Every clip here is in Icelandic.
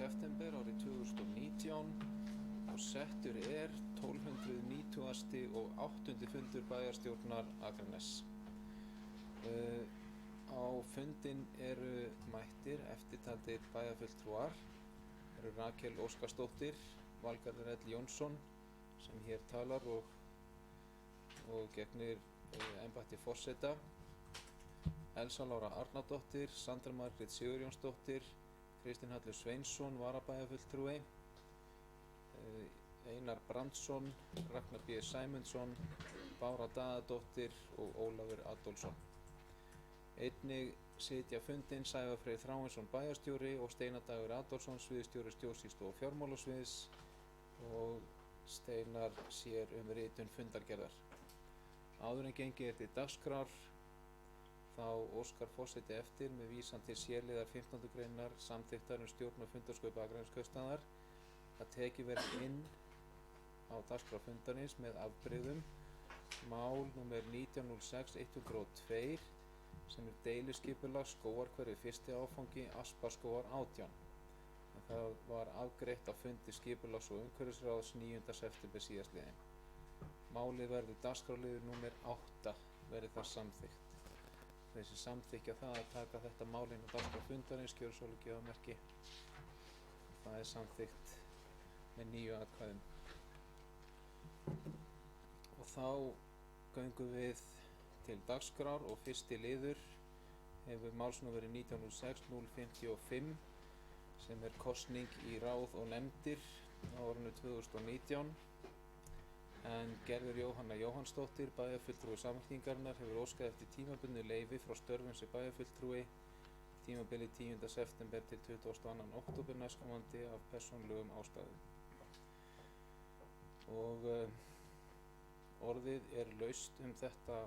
september árið 2019 og settur 1290. og 8. fundur bæjarstjórnar Akraness. Á fundinn eru mættir eftirtaldir bæjarfulltrúar, eru Rakel Óskarsdóttir, Valgarður L. Jónsson sem hér talar og gegnir embætti forseta, Elsa Lára Arnardóttir, Sandra Margrét Sigurjónsdóttir, Kristinn Hallur Sveinsson, varabæjarfulltrúi, Einar Brandsson, Ragnar B. Sæmundsson, Bára Daðadóttir og Ólafur Adolfsson. Einnig sitja fundinn Sævar Freyr Þráinsson bæjarstjóri og Steinar Dagur Adolfsson, sviðsstjóri stjórnsýslu og fjármálasviðs, og Steinar sér ritun fundargerðar. Áður en gengið til dagskrár þá óskar forseti eftir með vísan til c-liðar 15. greinar samþykktar stjórn og fundarsköp Akraneskaupstaðar að tekið verði inn á dagskrá fundarins með afbrigðum mál nr. 1906-102 sem deiliskipulag Skógarhverfi 1. áfangi Asparskógar 18. En það var afgreitt á fundi skipulags- og umhverfisráðs 9. september síðastliðinn. Málið verður dagskrárliður nr. 8 verði það samþykkt. Þeir sem samþykkja það að taka þetta mál inn á dagskrá fundarins gjöra svolítið gjöfamerki. Það er samþykkt með 9 atkvæðum. Og þá göngum við til dagskrár og fyrsti liður hefur málsnúmerið 1906-055 sem kosning í ráð og nefndir á árinu 2019. En Gerður Jóhanna Jóhannsdóttir, bæjarfulltrúi Samfylkingarinnar, hefur óskað eftir tímabundnu leyfi frá störfum sem bæjarfulltrúi tímabilið 10. september til 22. október næstkomandi af persónulegum ástæðum. Og orðið laust þetta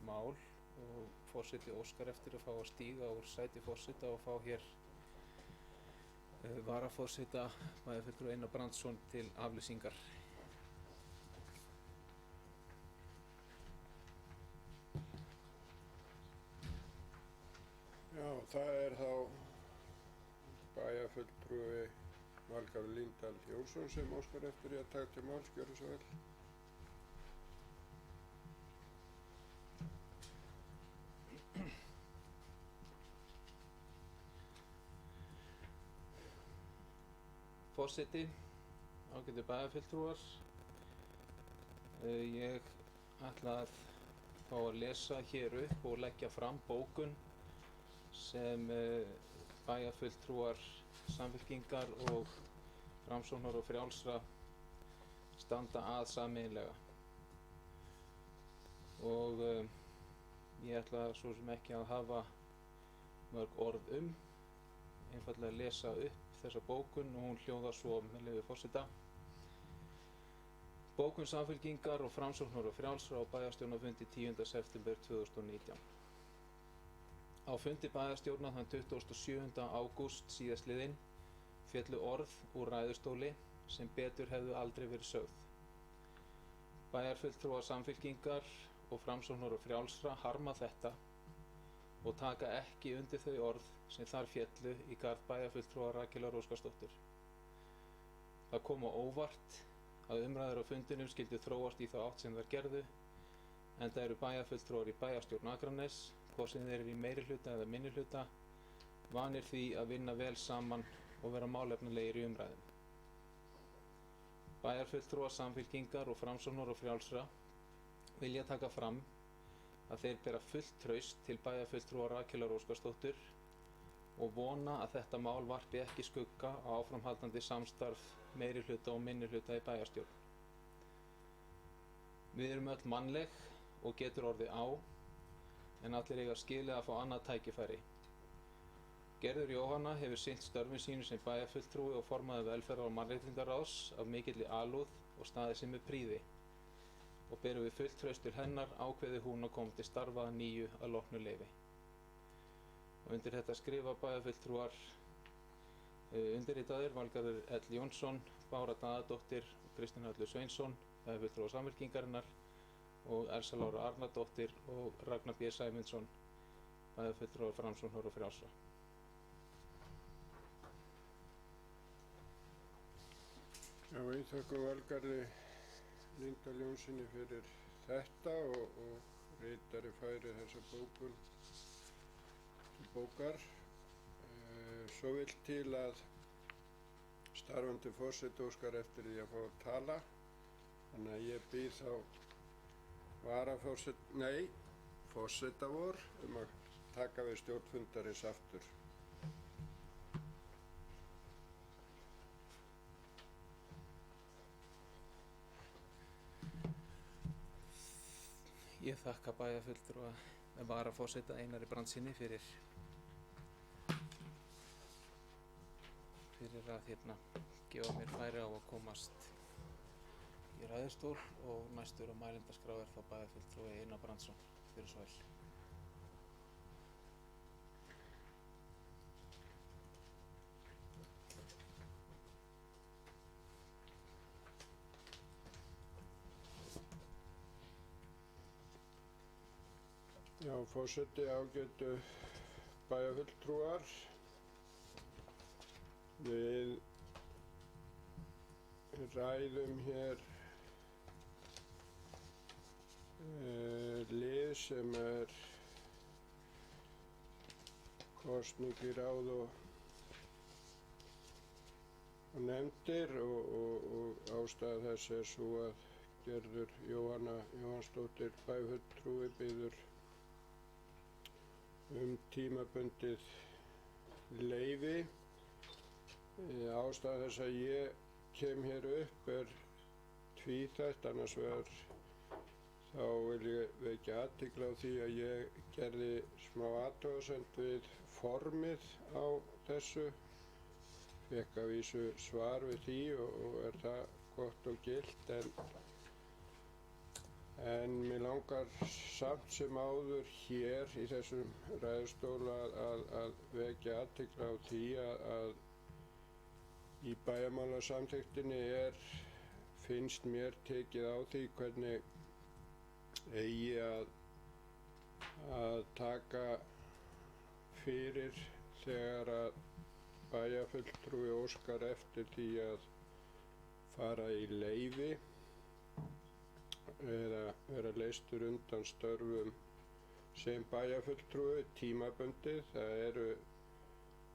mál og forseti óskar eftir að fá að stíga úr sæti forseta og fá hér varaforseta bæjarfulltrúi Einar Brandsson til aflýsingar. Já, það þá bæjarfulltrúi Valgarður Líndal Jónsson sem óskar eftir að taka til máls, gjörðu svo vel. Forseti, ágætu bæjarfulltrúar, ég ætla að fá að lesa hér upp og leggja fram bókun sem bæjarfulltrúar Samfylkingar og Framsóknar og Frjálsra standa að sameiginlega. Og ég ætla svo sem ekki að hafa mörg orð einfaldlega að lesa upp þessa bókun og hún hljóðar svo með leyfi forseta. Bókun Samfylkingar og Framsóknar og Frjálsra á bæjarstjórnarfundi 10. september 2019. Á fundi bæjarstjórnar þann 27. ágúst síðastliðinn féllu orð úr ræðustóli sem betur hefðu aldrei verið sögð. Bæjarfulltrúar Samfylkingar og Framsóknar og Frjálsra harma þetta og taka ekki undir þau orð sem þar féllu í garð bæjarfulltrúar Rakelar Óskarsdóttur. Það kom á óvart að umræður á fundinum skyldu þróast í þá átt sem þær gerðu, enda eru bæjarfulltrúar í bæjarstjórn Akraness, hvort sem þeir eru í meirihluta eða minnihluta, vanir því að vinna vel saman og vera málefnalegir í umræðum. Bæjarfulltrúar Samfylkingar og Framsóknar og Frjálsra vilja taka fram að þeir bera fullt traust til bæjarfulltrúar Rakelar Óskarsdóttur og vona að þetta mál varpi ekki skugga á áframhaldandi samstarf meirihluta og minnihluta í bæjarstjórn. Við erum öll mannleg og getur orðið á, en allir eiga skilið að fá annað tækifæri. Gerður Jóhanna hefur sinnt störfum sínu sem bæjarfulltrúi og formaður velferðar- og mannréttindaráðs af mikilli alúð og staðið sig með prýði. Og berum við fullt traust til hennar ákveði hún að koma til starfa að nýju að loknu leyfi. Og undir þetta skrifa bæjarfulltrúar undirritaðir Valgarður L. Jónsson, Bára Daðadóttir og Kristinn Hallur Sveinsson, bæjarfulltrúar Samfylkingarinnar, og Elsa Lára Arnardóttir og Ragnar B. Sæmundsson, bæjarfulltrúar Framsóknar og Frjálsra. Já, við þökkum Valgarði Líndal Jónssoni fyrir þetta og ritari færi þessa bókar. Svo vill til að starfandi forseti óskar eftir því að fá að tala, þannig að ég býð þá forseta vor að taka við stjórn fundarins aftur. Ég þakka bæjarfulltrúa varaforseta Einari Brandssyni fyrir að gefa mér færi á að komast í ræðustól, og næstur á mælendaskrá þá bæjarfulltrúi Einar Brandsson. Gjörðu svo vel. Já, forseti, ágætu bæjarfulltrúar. Við ræðum hér lið sem kosning í ráð og nefndir, og ástæða þess sú að Gerður Jóhanna Jóhannsdóttir bæjarfulltrúi biður tímabundið leyfi. Ástæða þess að ég kem hér upp tvíþætt. Annars vegar þá vil ég vekja athygli á því að ég gerði smá athugasemd við formið á þessu, fékk að vísu svar við því og það gott og gilt, en mig langar samt sem áður hér í þessum ræðustól að vekja athygli á því að í bæjarmálasamþykktinni finnst mér tekið á því hvernig eigi að taka fyrir þegar að bæjarfulltrúi óskar eftir því að fara í leyfi eða vera leystur undan störfum sem bæjarfulltrúi tímabundið. Það eru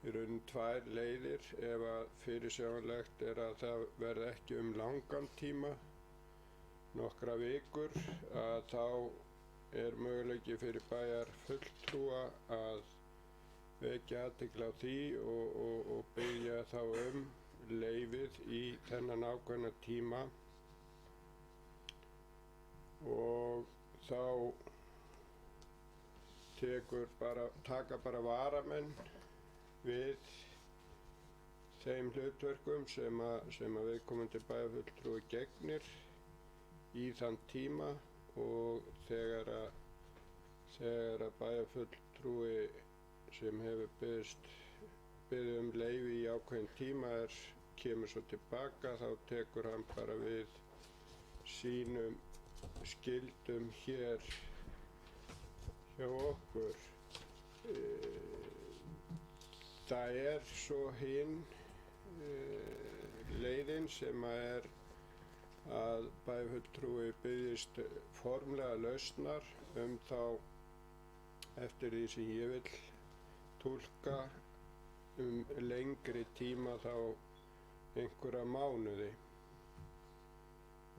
í raun tvær leiðir. Ef að fyrirsjáanlegt að það verði ekki langan tíma, nokkra vikur, að þá möguleiki fyrir bæjarfulltrúa að vekja athygli á því og biðja þá leyfið í þennan ákveðna tíma, og þá taka bara varamenn við þeim hlutverkum sem að viðkomandi bæjarfulltrúi gegnir í þann tíma, og þegar að bæjarfulltrúi sem hefur beðið leyfi í ákveðin tíma kemur svo tilbaka, þá tekur hann bara við sínum skyldum hér hjá okkur. Það svo hin leiðin sem að bæjarfulltrúi biðjist formlega lausnar þá eftir því sem ég vil túlka lengri tíma, þá einhverja mánuði,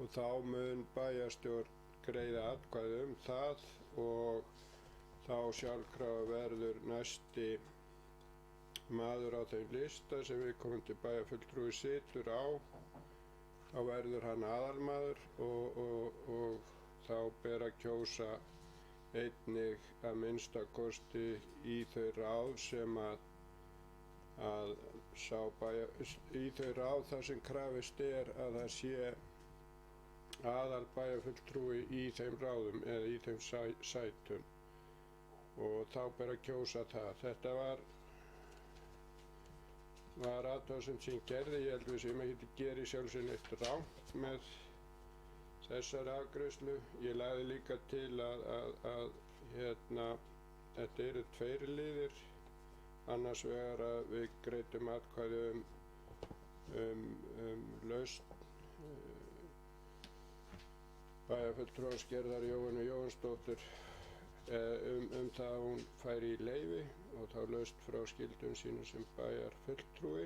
og þá mun bæjarstjórn greiða atkvæði það, og þá sjálfkrafa verður næsti maður á þeim lista sem viðkomandi bæjarfulltrúi situr á, þá verður hann aðalmaður, og þá ber að kjósa einnig að minnsta kosti í þau ráð sem í þau ráð þar sem krafist að það sé aðal bæjarfulltrúi í þeim ráðum eða í þeim sætum, og þá ber að kjósa það. Þetta var athugasemd sem ég gerði. Ég held við sem ekki gera í sjálfu sér neitt rangt með þessari afgreiðslu. Ég lagði líka til að þetta eru tveir liðir, annars vegar að við greiddum atkvæði lausn bæjarfulltrúans Gerðar Jóhannu Jóhannsdóttur um það að hún færi í leyfi og þá laust frá skyldum sínum sem bæjarfulltrúi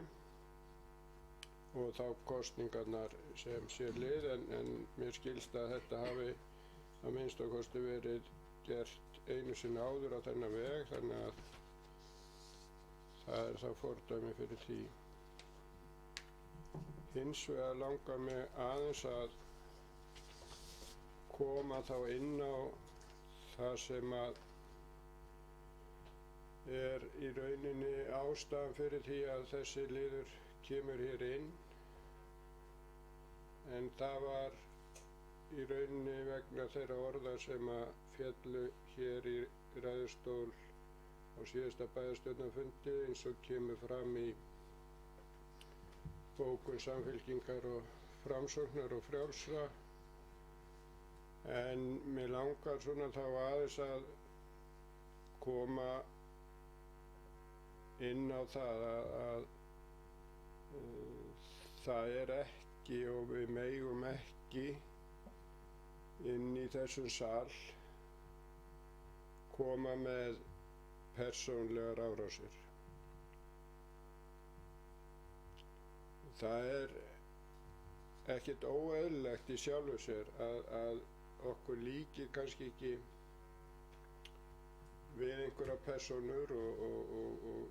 og þá kosningarnar sem sé lið en mér skilst að þetta hafi að minnstakosti verið gert einu sinni áður á þennan veg þannig að það er þá fordæmi fyrir því. Hins vegar langar mig aðeins að koma þá inn á það sem að er í rauninni ástæðan fyrir því að þessi liður kemur hér inn en það var í rauninni vegna þeirra orða sem að féllu hér í ræðustól á síðasta bæjarstjórnarfundi eins og kemur fram í bókun Samfylkingar og Framsóknar og Frjálsra en mig langar svona þá aðeins að koma inn á það að það er ekki og við megum ekki inn í þessum sal koma með persónlegar árásir. Það er ekkert óeðlilegt í sjálfu sér að okkur líkir kannski ekki við einhverja persónur og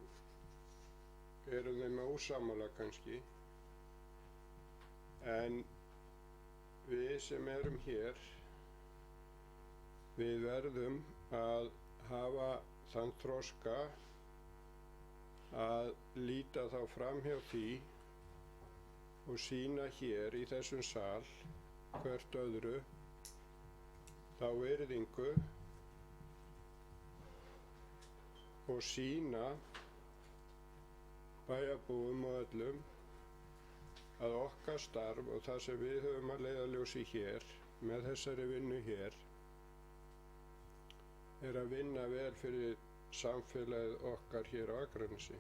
erum þeim ósammála kannski en við sem erum hér við verðum að hafa þann þroska að líta þá framhjá því og sýna hér í þessum sal hvert öðru þá virðingu og sýna bæjarbúum og öllum að okkar starf og það sem við höfum að leiðarljósi hér með þessari vinnu hér er að vinna vel fyrir samfélagið okkar hér á Akranesi.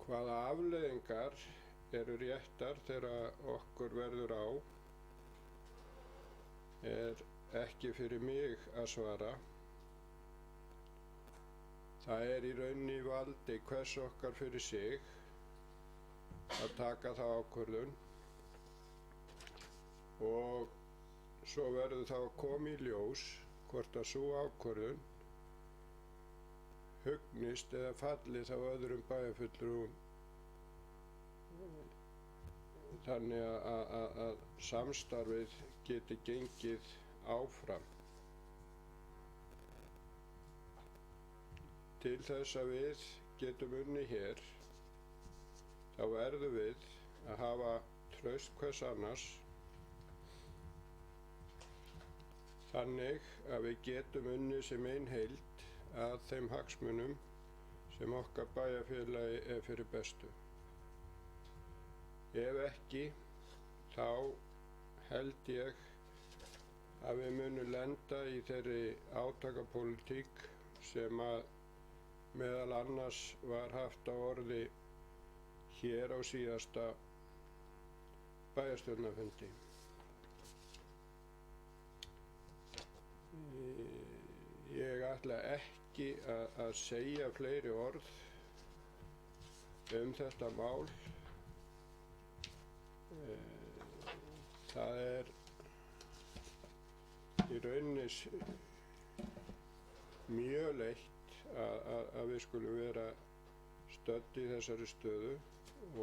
Hvaða afleiðingar eru réttar þegar okkur verður á er ekki fyrir mig að svara. Það er í rauninni í valdi hvers okkar fyrir sig að taka þá ákvörðun og svo verður þá að koma í ljós hvort að sú ákvörðun hugnist eða falli þá öðrum bæjarfulltrúum þannig að samstarfið geti gengið áfram. Til þess að við getum unnið hér þá verðum við að hafa traust hvers annars þannig að við getum unnið sem ein heild að þeim hagsmunum sem okkar bæjarfélagi er fyrir bestu. Ef ekki, þá held ég að við munum lenda í þeirri átakapólitík sem að meðal annars var haft á orði hér á síðasta bæjarstjórnarfundi. Ég ætla ekki að segja fleiri orð þetta mál. Það er í rauninni mjög leitt að við skulum vera stödd í þessari stöðu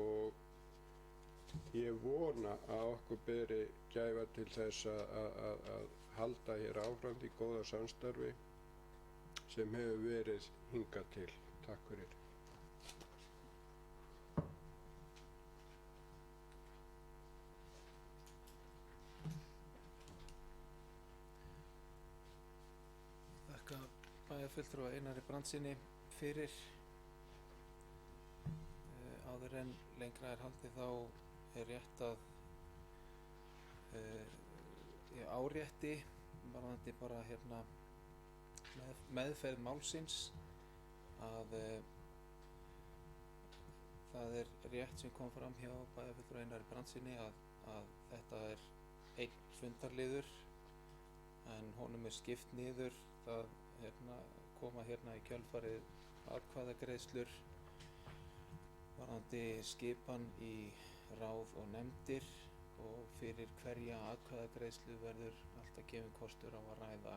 og ég vona að okkur beri gæfa til þess að halda hér áfram því góða samstarfi sem hefur verið hingað til. Takk fyrir. Þakka bæjarfulltrúa Einari Brandssyni fyrir. Áður en lengra er haldið þá er rétt að ég árétti varðandi bara hérna meðferð málsins að Það er rétt sem kom fram hjá bæjarfulltrúa Einari Brandssyni að þetta er einn fundarliður en honum er skipt niður. Það koma hérna í kjölfarið atkvæðagreiðslur varðandi skipan í ráð og nefndir og fyrir hverja atkvæðagreiðslu verður alltaf gefinn kostur á að ræða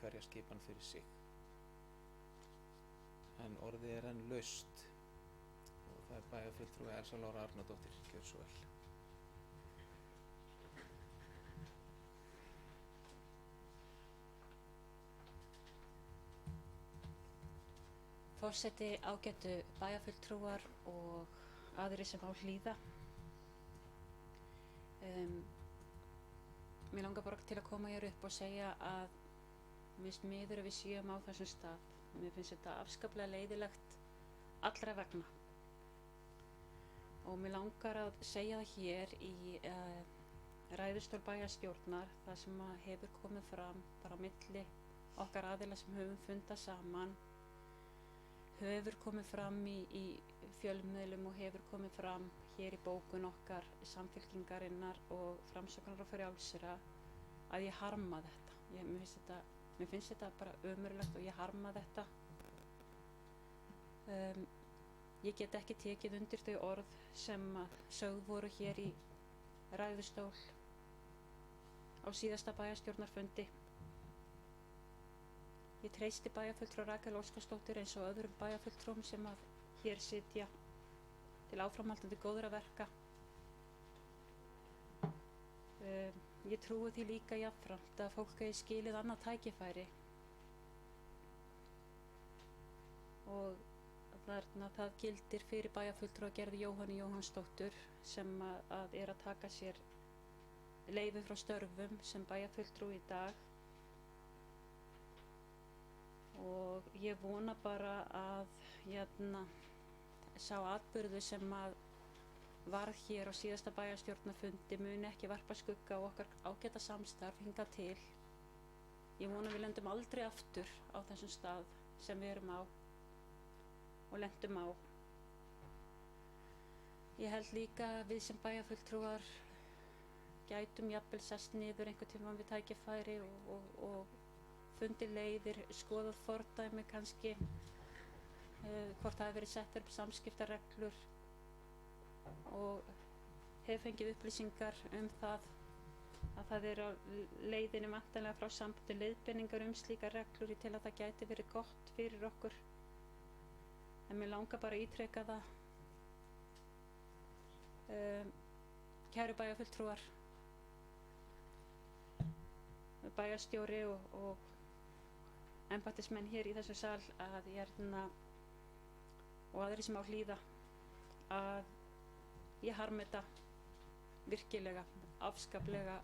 hverja skipan fyrir sig. En orðið er enn laust og það er bæjarfulltrúi Elsa Lára Arnardóttir. Gjörðu svo vel. Forseti, ágætu bæjarfulltrúar og aðrir sem á hlýða. Mér langar bara til að koma hér upp og segja að mér finnst miður að við séum á þessum stað. Mér finnst þetta afskaplega leiðilegt allra vegna. Og mér langar að segja það hér í ræðustól bæjarstjórnar, það sem hefur komið fram bara á milli okkar aðila sem höfum fundað saman, hefur komið fram í fjölmiðlum og hefur komið fram hér í bókun okkar Samfylkingarinnar og Framsóknar og Frjálsra að ég harma þetta. Mér finnst þetta bara ömurlegt og ég harma þetta. Ég get ekki tekið undir þau orð sem sögð voru hér í ræðustól á síðasta bæjarstjórnarfundi. Ég treysti bæjarfulltrúa Rakel Óskarsdóttur eins og öðrum bæjarfulltrúum sem hér sitja til áframhaldandi góðra verka. Ég trúi því líka jafnframt að fólk eigi skilið annað tækifæri og það gildir fyrir bæjarfulltrúa Gerði Jóhannu Jóhannsdóttur sem að er að taka sér leyfi frá störfum sem bæjarfulltrúi í dag. Og ég vona bara að sá atburður sem varð hér á síðasta bæjarstjórnarfundi muni ekki varpa skugga á okkar ágæta samstarf hingað til. Ég vona við lendum aldrei aftur á þessum stað sem við erum á og lendum á. Ég held líka að við sem bæjarfulltrúar gætum jafnvel sest niður einhvern tímann við tækifæri og fundið leiðir, skoðað fordæmi kannski, hvort það hefur verið sett upp samskiptareglur og hef fengið upplýsingar það að það er á leiðinni væntanlega frá sambandi leiðbeiningar slíkar reglur til að það gæti verið gott fyrir okkur. En mér langar bara að ítreka það, kæru bæjarfulltrúar, bæjarstjóri og embættismenn hér í þessu sal að og aðrir sem á hlýða, að ég harma þetta virkilega, afskaplega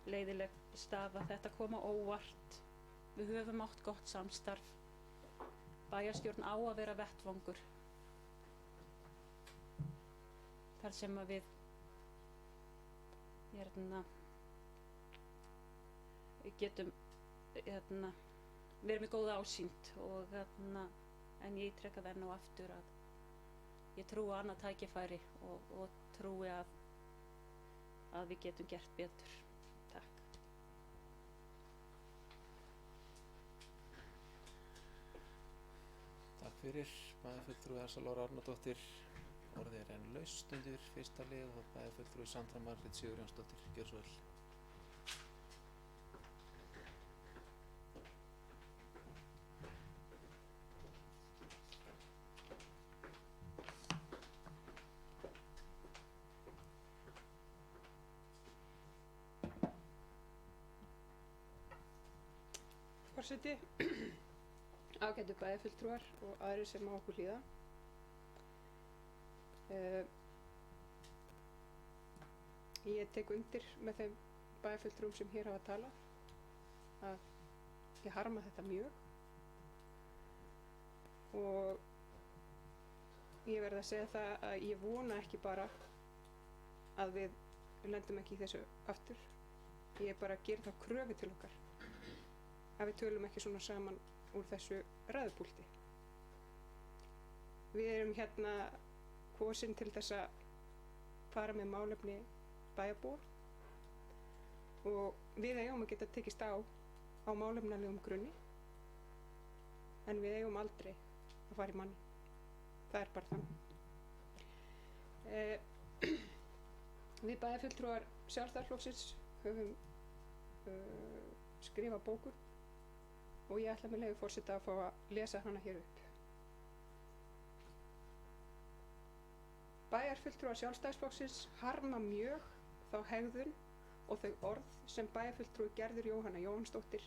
leiðileg staða. Þetta kom á óvart. Við höfum átt gott samstarf. Bæjarstjórn á að vera vettvangur þar sem að við getum verið með góða ásýnd og en ég ítreka það enn og aftur að ég trúi á annað tækifæri og trúi að við getum gert betur. Takk. Takk fyrir, bæjarfulltrúi Elsa Lára Arnardóttir. Orðið er enn laust undir fyrsta lið og bæjarfulltrúi Sandra Margrét Sigurjónsdóttir. Gjörðu svo vel. Forseti, ágætu bæjarfulltrúar og aðrir sem á okkur hlýða. Ég tek undir með þeim bæjarfulltrúum sem hér hafa talað að ég harma þetta mjög og ég verð að segja það að ég vona ekki bara að við lendum ekki í þessu aftur. Ég bara geri þá kröfu til okkar að við tölum ekki svona saman úr þessu ræðupúlti. Við erum hérna kosin til þess að fara með málefni bæjarbúa og við eigum að geta tekist á málefnalegum grunni en við eigum aldrei að fara í manni. Það er bara þannig. Við bæjarfulltrúar Sjálfstæðisflokksins höfum skrifað bókun og ég ætla með leyfi forseta að fá að lesa hana hér upp. Bæjarfulltrúar Sjálfstæðisflokksins harma mjög þá hegðun og þau orð sem bæjarfulltrúi Gerður Jóhanna Jóhannsdóttir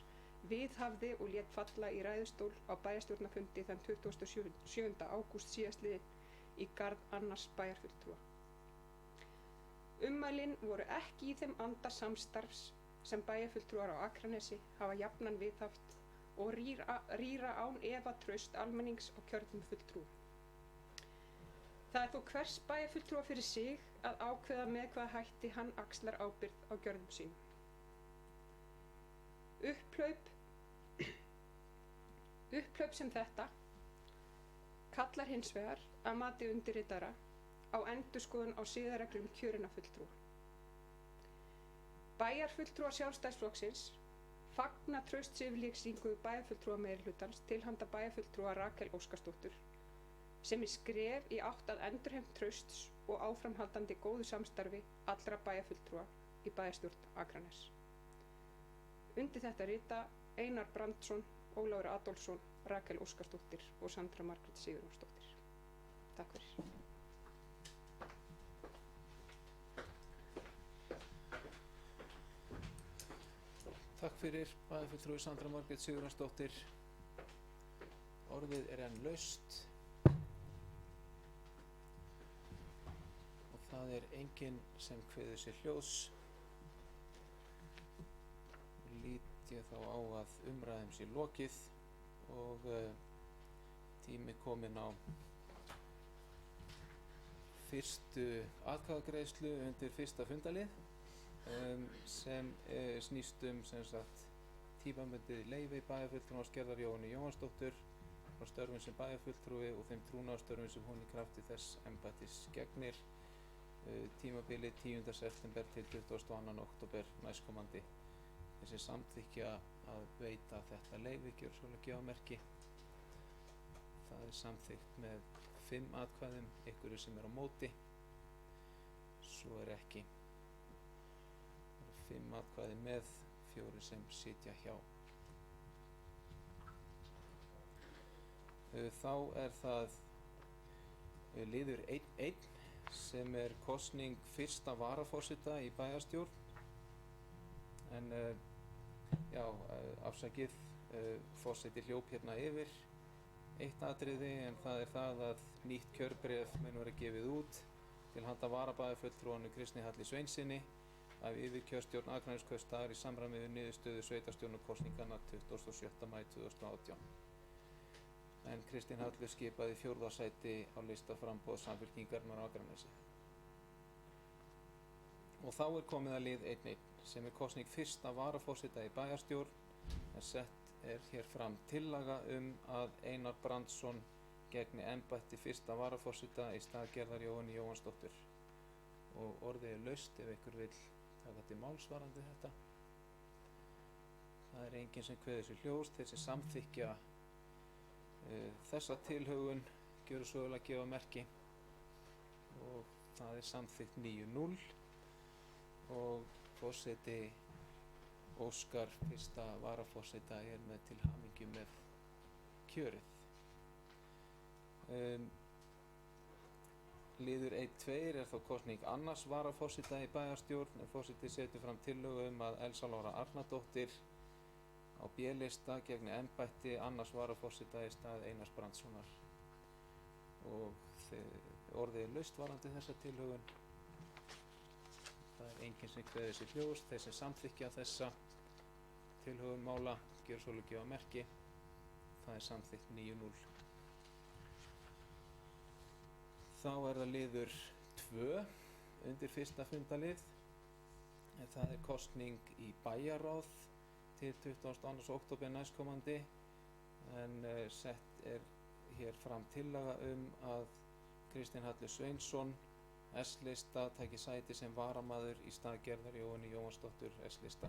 viðhafði og lét falla í ræðustól á bæjarstjórnarfundi þann 27. ágúst síðastliðinn í garð annars bæjarfulltrúa. Ummælin voru ekki í þeim anda samstarfs sem bæjarfulltrúar á Akranesi hafa jafnan viðhaft og rýra án efa traust almennings á kjörnum fulltrúum. Það er þó hvers bæjarfulltrúa fyrir sig að ákveða með hvaða hætti hann axlar ábyrgð á gjörðum sínum. Upphlaup sem þetta kallar hins vegar að mati undirritara á endurskoðun á siðareglum kjörinna fulltrúa. Bæjarfulltrúar Sjálfstæðisflokksins fagna traustsyfirlýsingu bæjarfulltrúa meirihlutans til handa bæjarfulltrúa Rakel Óskarsdóttur sem er skref í átt að endurheimt trausts og áframhaldandi góðu samstarfi allra bæjarfulltrúa í bæjarstjórn Akraness. Undir þetta rita Einar Brandsson, Ólafur Adolfsson, Rakel Óskarsdóttir og Sandra Margrét Sigurjónsdóttir. Takk fyrir. Takk fyrir, bæjarfulltrúi Sandra Margrét Sigurjónsdóttir. Orðið er enn laust og það er enginn sem kveður sér hljóðs. Lít ég þá á að umræðum sé lokið og tími kominn á fyrstu atkvæðagreiðslu undir fyrsta fundalið sem snýst sem sagt tímabundið leyfi bæjarfulltrúans Gerðar Jóhannu Jóhannsdóttur frá störfum sem bæjarfulltrúi og þeim trúnaðarstörfum sem hún í krafti þess embættis gegnir tímabilið 10. september til 22. október næstkomandi. Þessi samþykkja að veita þetta leyfi gjörsamlega. Það er samþykkt með 5 atkvæðum, einhverju sem er á móti, svo er ekki. 5 atkvæði með, 4 sem sitja hjá. Þá er það liður 1.1 sem er kosning fyrsta varaforseta í bæjarstjórn. En afsakið, forseti hljóp hérna yfir eitt atriði en það er það að nýtt kjörbréf mun vera gefið út til handa varabæjarfulltrúanu Kristni Halli Sveinsinni af yfirkjörstjórn Akraneskaupstaðar í samræmi við niðurstöðu sveitarstjórnarkosninganna 27. maí 2018. En Kristinn Hallur skipaði 4. sæti á lista framboðs Samfylkingarinnar á Akranesi. Og þá er komið að lið 1.1 sem er kosning fyrsta varaforseta í bæjarstjórn en sett er hér fram tillaga að Einar Brandsson gegni embætti fyrsta varaforseta í stað Gerðar Jóhannu Jóhannsdóttur. Og orðið er laust ef einhver vill taka til máls varðandi þetta. Það er enginn sem kveður sér hljóðs, þeir sem samþykkja þessa tilhögun gjöru sögulega að gefa merki og það er samþykkt 9-0 og forseti óskar fyrsta varaforseta er með til hamingju með kjörið. Liður 1.2 er þá kosning annars varaforseta í bæjarstjórn en forseti setur fram tillögu að Elsa Lára Arnardóttir á B-lista gegni embætti annars varaforseta í stað Einars Brandssonar. Og orðið er laust varðandi þessa tilhögun. Það er enginn sem kveður sér hljóðs, þeir sem samþykkja þessa tilhögun mála gjör svo gefa merki. Það er samþykkt 9-0. Þá er það liður 2 undir fyrsta fundalið. Það er kosning í bæjarráð til 22. október næstkomandi en sett er hér fram tillaga að Kristinn Hallur Sveinsson S-lista taki sæti sem varamaður í stað Gerðar Jóhannu Jóhannsdóttur S-lista.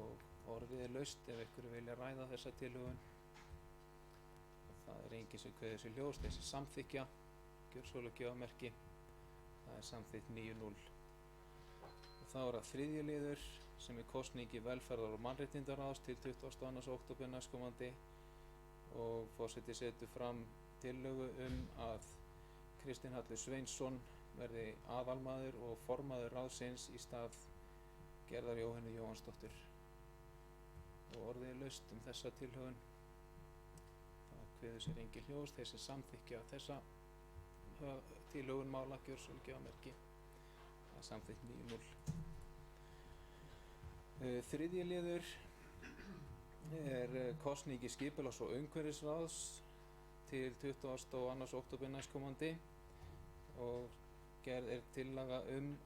Og orðið er laust ef ykkur vilja ræða þessa tilhögun. Það er enginn sem kveður sér ljós, þessi samþykkja, gjörsölugjafmerki, það er samþykkt 9-0. Og þá er það þriðji liður sem er kosning í velferðar- og mannréttindaráðs til 22. október næstkomandi og forseti setur fram tillögu að Kristinn Hallur Sveinsson verði aðalmaður og formaður ráðsins í stað Gerðar Jóhannu Jóhannsdóttur. Og orðið er laust þessa tilhögun. Það kveður sér engin ljós, þeir sem samþykkja þessa tilhögun mála gjörsölugjafmerki. Það er samþykkt 9-0. Þriðji liður er kosning í skipulags- og umhverfisráðs til 22. október næstkomandi og gerð er tillaga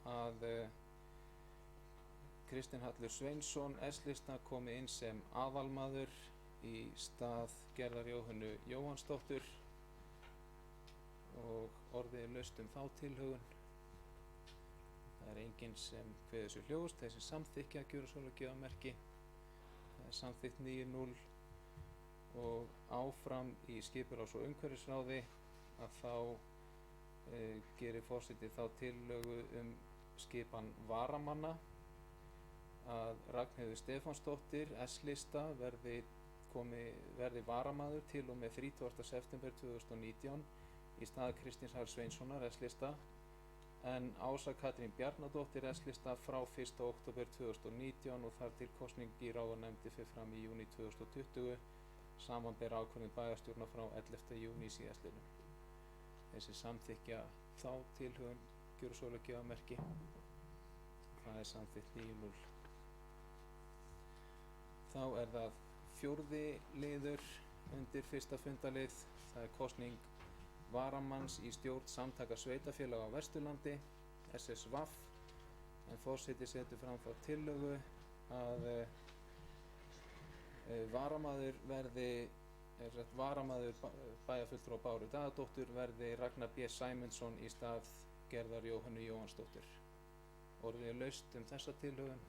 að Kristinn Hallur Sveinsson S-lista komi inn sem aðalmaður í stað Gerðar Jóhannu Jóhannsdóttur og orðið er laust þá tilhögun. Það er enginn sem kveður sér ljós, þessi samþykkja gjörsölugjafmerki. Það er samþykkt 9-0 og áfram í skipulags- og umhverfisráði að þá gerir forseti þá tillögu skipan varamanna að Ragnheiður Stefánsdóttir S-lista verði varamaður til og með 30. september 2019 í stað Kristins Hallur Sveinssonar S-lista en Ása Katrín Bjarnadóttir S-lista frá 1. október 2019 og þar til kosning í ráðanefndi fer fram í júní 2020 samanber ákvörðun bæjarstjórnar frá 11. júní síðastliðnum. Þessi samþykkja þá tilhögun gjörsölugjafmerki. Það er samþykkt 9-0. Þá er það fjórði liður undir fyrsta fundalið. Það er kosning varamanns í stjórn Samtaka sveitarfélaga á Vesturlandi, SSVAF, en forseti setur fram þá tillögu að varamaður bæjarfulltrúa Báru Daðadóttur verði Ragnar B. Sæmundsson í stað Gerðar Jóhannu Jóhannsdóttur. Orðið er laust þessa tilhögun.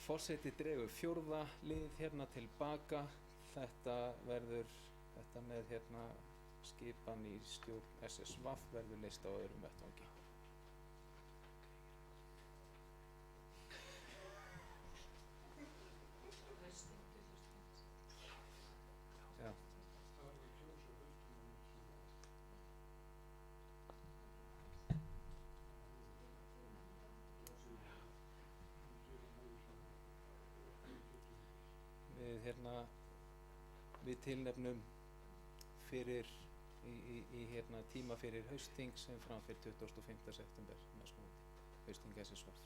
Forseti dregur fjórða lið hérna tilbaka. Þetta með skipan í stjórn SSVAF verður leyst á öðrum vettvangi. Já. Við tilnefnum fyrir í tíma fyrir haustþing sem framfyrir 25. september næstkomandi, haustþing SSVAF.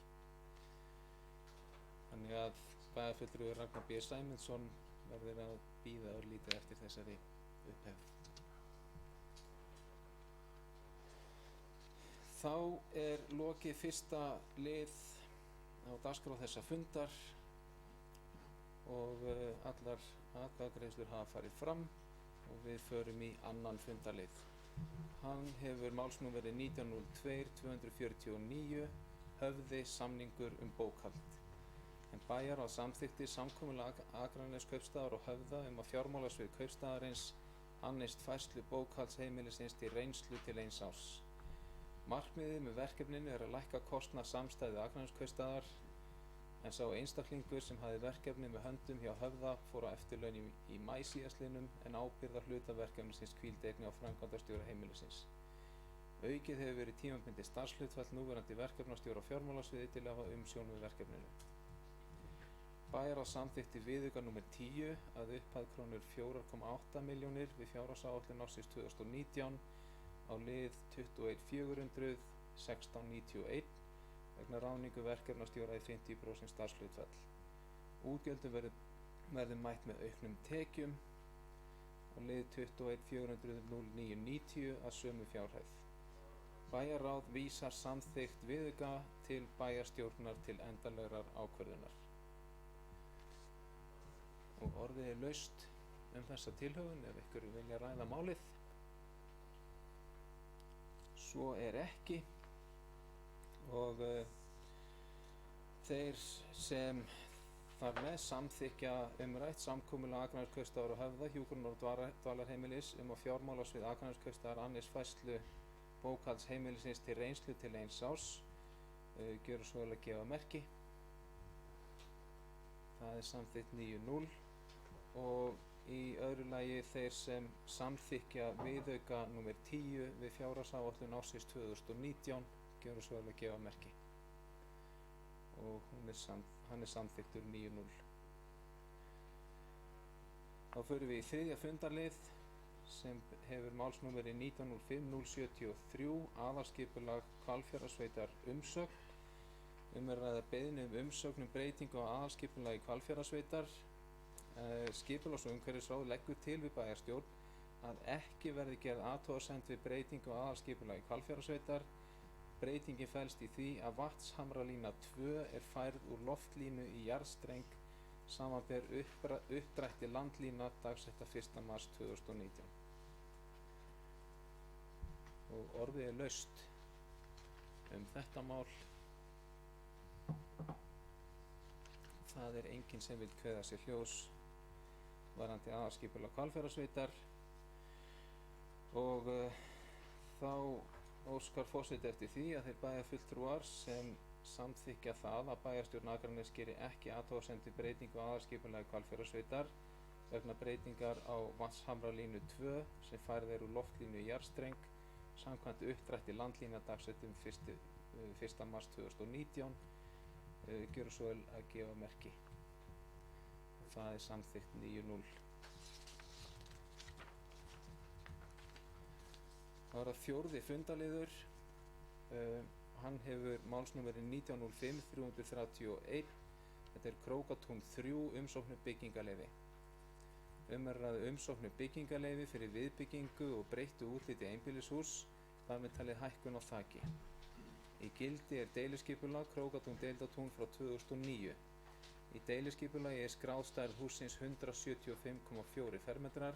Þannig að bæjarfulltrúi Ragnar B. Sæmundsson verður að bíða örlítið eftir þessari upphefð. Þá er lokið fyrsta lið á dagskrá þessa fundar og allar atkvæðagreiðslur hafa farið fram og við förum í annan fundarlið. Hann hefur málsnúmerið 19.02.249 höfði samningur bókhald. En bæjarráð samþykkti samkomulag Akraneskaupstaðar og Höfða að fjármálasvið kaupstaðarins annist færslu bókhaldsheimilisins til reynslu til 1 árs. Markmiðið með verkefninu er að lækka kostnað samstæðu Akraneskaupstaðar en sá einstaklingur sem hafði verkefni með höndum hjá Höfða fór á eftirlaun í maí síðastliðnum en ábyrgðar hluta verkefnisins hvíldi einnig á framkvæmdastjóra heimilisins. Aukið hefur verið tímabundið starfshlutfall núverandi verkefnastjóra á fjármálasviði til að hafa umsjón við verkefninu. Bæjarráð samþykkti viðauka númer 10 að upphæð krónur 4,8 milljónir við fjárhagsáætlun ársins 2019 á lið 21.400 1691 vegna ráðningu verkefnastjóra í 50% starfshlutfall. Útgjöldum verður mætt með auknum tekjum og lið 21.400.09.90 að sömu fjárhæð. Bæjarráð vísar samþykkt viðauka til bæjarstjórnar til endanlegrar ákvörðunar. Og orðið er laust þessa tilhögun ef ykkur vilja ræða málið. Svo er ekki og þeir sem þar með samþykja umrætt samkomulag Akraneskaupstaðar og Höfða hjúkrunar- og dvalarheimilis að fjármálasvið Akraneskaupstaðar annist færslu bókhaldsheimilisins til reynslu til 1 árs gjöra svo vel að gefa merki. Það er samþykkt 9-0 og í öðru lagi þeir sem samþykja viðauka númer 10 við fjárhagsáætlun ársins 2019 gjöra svo vel að gefa merki og hann er samþykktur 9-0. Þá förum við í þriðja fundarlið sem hefur málsnúmeri 1905-073 aðalskipulag Hvalfjarðarsveitar umsögn. Er að ræða beiðni umsögn breytingu á aðalskipulagi Hvalfjarðarsveitar. Skipulags- og umhverfisráð leggur til við bæjarstjórn að ekki verði gerð athugasemd við breytingu á aðalskipulagi Hvalfjarðarsveitar. Breytingin felst í því að vatnshamralína 2 er færð úr loftlínu í jarðstreng samanber uppdrætti landlína dagsetta 1. mars 2019. Og orðið er laust þetta mál. Það er enginn sem vil kveða sér hljóðs varðandi aðalskipulag Hvalfjarðarsveitar og þá óskar forseti eftir því að þeir bæjarfulltrúar sem samþykkja það að bæjarstjórn Akraness geri ekki athugasemd við breytingu á aðalskipulagi Hvalfjarðarsveitar vegna breytingar á vatnshamralínu 2 sem færð er úr loftlínu í jarðstreng samkvæmt uppdrætti landlína dagsettum 1. mars 2019 gjöra svo vel að gefa merki. Það er samþykkt 9-0. Það var að fjórði fundarliður. Hann hefur málsnúmeri 1905-331. Þetta er Krókatún 3 umsókn byggingarleyfi. Er að ræða umsókn byggingarleyfi fyrir viðbyggingu og breyttu útliti einbýlishús, þar með talið hækkun á þaki. Í gildi er deiliskipulag Krókatún Deildartún frá 2009. Í deiliskipulagi er skráð stærð hússins 175,4 fermetrar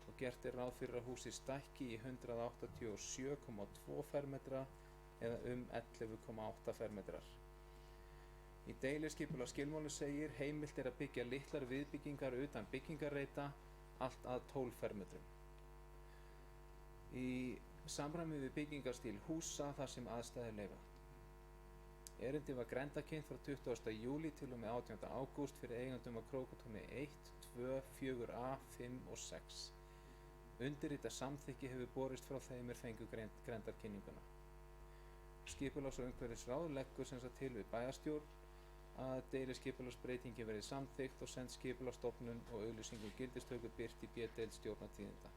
og gert er ráð fyrir að húsið stækki í 187,2 fermetra eða 11,8 fermetrar. Í deiliskipulagsskilmáli segir heimilt er að byggja litlar viðbyggingar utan byggingarreita allt að 12 fermetrum. Í samræmi við byggingarstíl húsa þar sem aðstæður leyfa. Erindi var grenndarkynnt frá 20. júlí til og með 18. ágúst fyrir eigendum af Krókatúni 1, 2, 4a, 5 og 6. Undirrita samþykki hefur borist frá þeim fengu grenndarkynninguna. Skipulags- og umhverfisráð leggur sem sagt til við bæjarstjórn að deiliskipulagsbreytingi verði samþykkt og send skipulagsstofnun og auglýsingum gildistöku birt í B-deild stjórnartíðinda.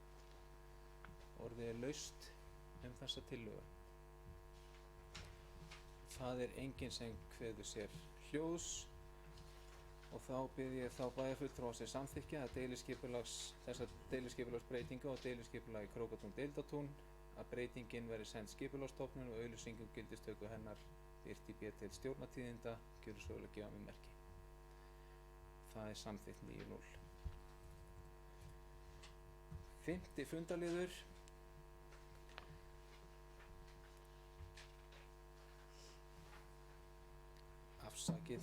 Orðið er laust þessa tillögu. Það er enginn sem kveður sér hljóðs og þá bið ég þá bæjarfulltrúa sem samþykkja að þessa deiliskipulagsbreytingu og deiliskipulagi Krókatún Deildartún að breytingin verði send skipulagsstofnun og auglýsingum gildistöku hennar birt í B-deild stjórnartíðinda gjöru svo vel að gefa mig merki. Það er samþykkt 9-0. 5. fundarliður. Afsakið.